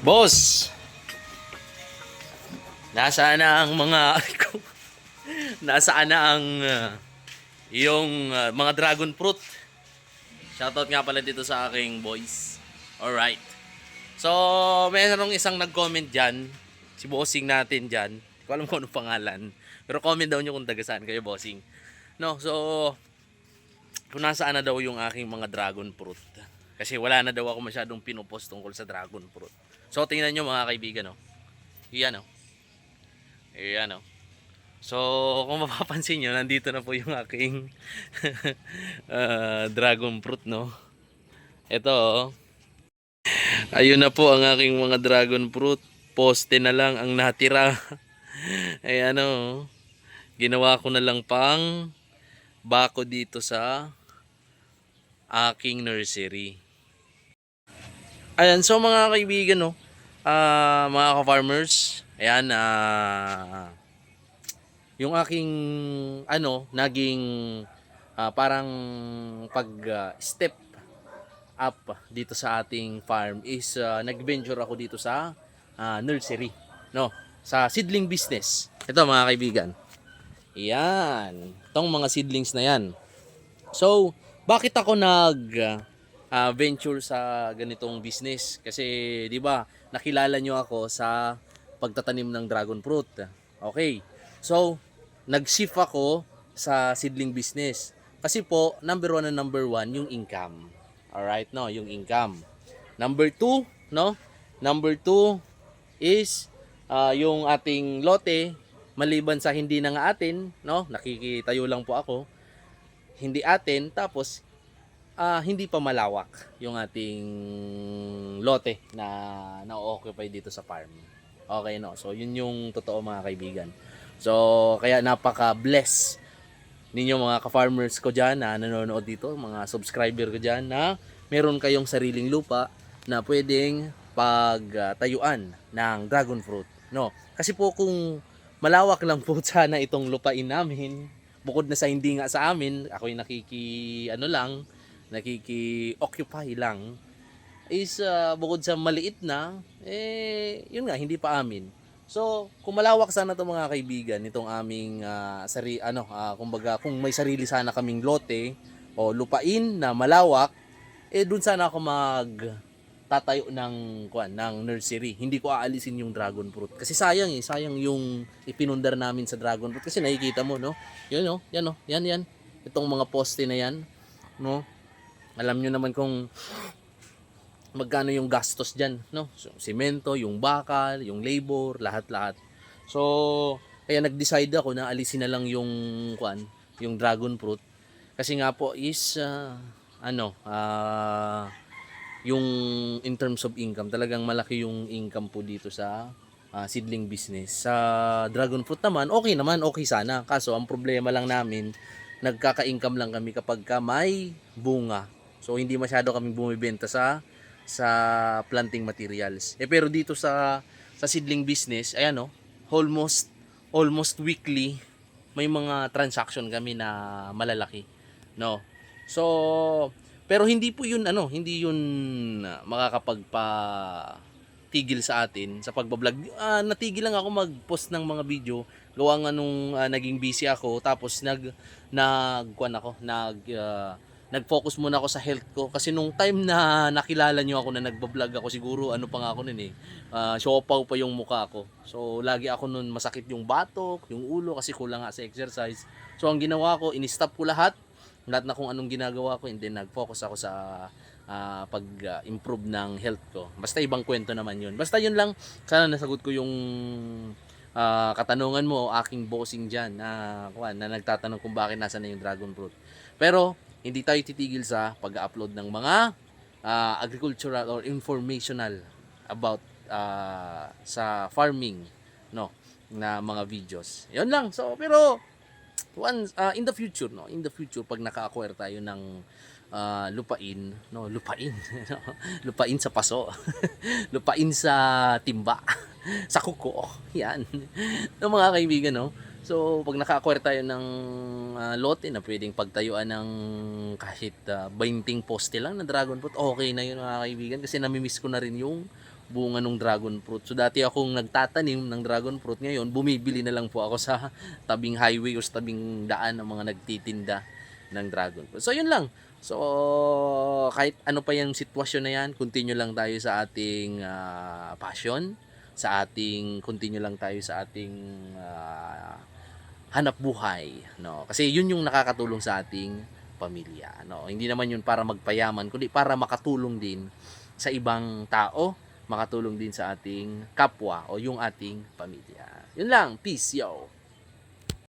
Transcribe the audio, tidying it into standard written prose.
Boss, nasaan na ang mga nasaan na ang yung mga dragon fruit? Shoutout nga pala dito sa aking boys. Alright. So, mayroong isang nag-comment dyan. Si bossing natin dyan. Hindi ko alam kung ano pangalan. Pero comment daw nyo kung taga saan kayo, bossing. No, so, kung nasaan na daw yung aking mga dragon fruit. Kasi wala na daw ako masyadong pinupost tungkol sa dragon fruit. So, tingnan nyo mga kaibigan, no? Iyan, no? Iyan, no? So, kung mapapansin nyo, nandito na po yung aking dragon fruit, no? Ito, oh. Ayun na po ang aking mga dragon fruit. Poste na lang ang natira. Ayan, oh. Ginawa ko na lang pang bako dito sa aking nursery. Ayan, so mga kaibigan, no? Mga ka-farmers, ayan, yung aking naging parang step up dito sa ating farm is nag-venture ako dito sa nursery, no, sa seedling business. Ito mga kaibigan, yan, itong mga seedlings na yan. So bakit ako venture sa ganitong business? Kasi di ba nakilala nyo ako sa pagtatanim ng dragon fruit. Okay, so nag-shift ako sa seedling business. Kasi po, number one yung income. Alright, no? Yung income. Number two, no? Number two is yung ating lote, maliban sa hindi na nga atin, no? Nakikitayo lang po ako. Hindi atin, tapos hindi pa malawak yung ating lote na occupy dito sa farm. Okay, no? So, yun yung totoo mga kaibigan. So, kaya napaka-bless ninyo mga ka-farmers ko dyan na nanonood dito, mga subscriber ko dyan na meron kayong sariling lupa na pwedeng pagtayuan ng dragon fruit. No? Kasi po kung malawak lang po sana itong lupain namin, bukod na sa hindi nga sa amin, ako'y nakiki-occupy lang, is bukod sa maliit na, yun nga, hindi pa amin. So, kung malawak sana to mga kaibigan, itong aming kumbaga kung may sarili sana kaming lote o lupain na malawak, dun sana ako tatayo ng nursery. Hindi ko aalisin yung dragon fruit kasi sayang yung ipinundar namin sa dragon fruit kasi nakikita mo, no? Yun, no? Yan, no? Yan. Itong mga poste na yan, no? Alam nyo naman kung magkano yung gastos dyan, no? So, simento, yung bakal, yung labor, lahat-lahat. So, kaya nag-decide ako na alisin na lang yung dragon fruit. Kasi nga po is, yung in terms of income, talagang malaki yung income po dito sa seedling business. Sa dragon fruit naman, okay sana. Kaso, ang problema lang namin, nagkaka-income lang kami kapag may bunga. So, hindi masyado kami bumibenta sa planting materials. Pero dito sa seedling business, ayan, no, almost weekly may mga transaction kami na malalaki, no. So, pero hindi yun makakapagpatigil sa atin sa pagbablog. Natigil lang ako mag-post ng mga video gawa nga nung naging busy ako, tapos nag-focus muna ako sa health ko kasi nung time na nakilala nyo ako na nagbablog ako, siguro pa nga ako nun siopaw pa yung mukha ko. So lagi ako nun masakit yung batok, yung ulo kasi kulang nga sa exercise. So ang ginawa ko, in-stop ko lahat na kung anong ginagawa ko, and then nag-focus ako sa pag-improve ng health ko. Basta ibang kwento naman yun. Basta yun lang, sana nasagot ko yung katanungan mo, aking bossing dyan na nagtatanong kung bakit nasa na yung dragon fruit. Pero hindi tayo titigil sa pag-upload ng mga agricultural or informational about sa farming, no, na mga videos. Yun lang. So, pero in the future, pag naka-acquire tayo ng lupain, lupain sa paso, lupain sa timba, sa kuko, yan. No, mga kaibigan, no. So, pag naka-acquire tayo ng lote na pwedeng pagtayuan ng kahit 20 poste lang na dragon fruit, okay na yun mga kaibigan kasi namimiss ko na rin yung bunga ng dragon fruit. So, dati akong nagtatanim ng dragon fruit, ngayon bumibili na lang po ako sa tabing highway o sa tabing daan ng mga nagtitinda ng dragon fruit. So, yun lang. So, kahit ano pa yung sitwasyon na yan, continue lang tayo sa ating passion, continue lang tayo sa ating hanap buhay, no? Kasi yun yung nakakatulong sa ating pamilya, no? Hindi naman yun para magpayaman, kundi para makatulong din sa ibang tao, makatulong din sa ating kapwa o yung ating pamilya. Yun lang, peace, yo.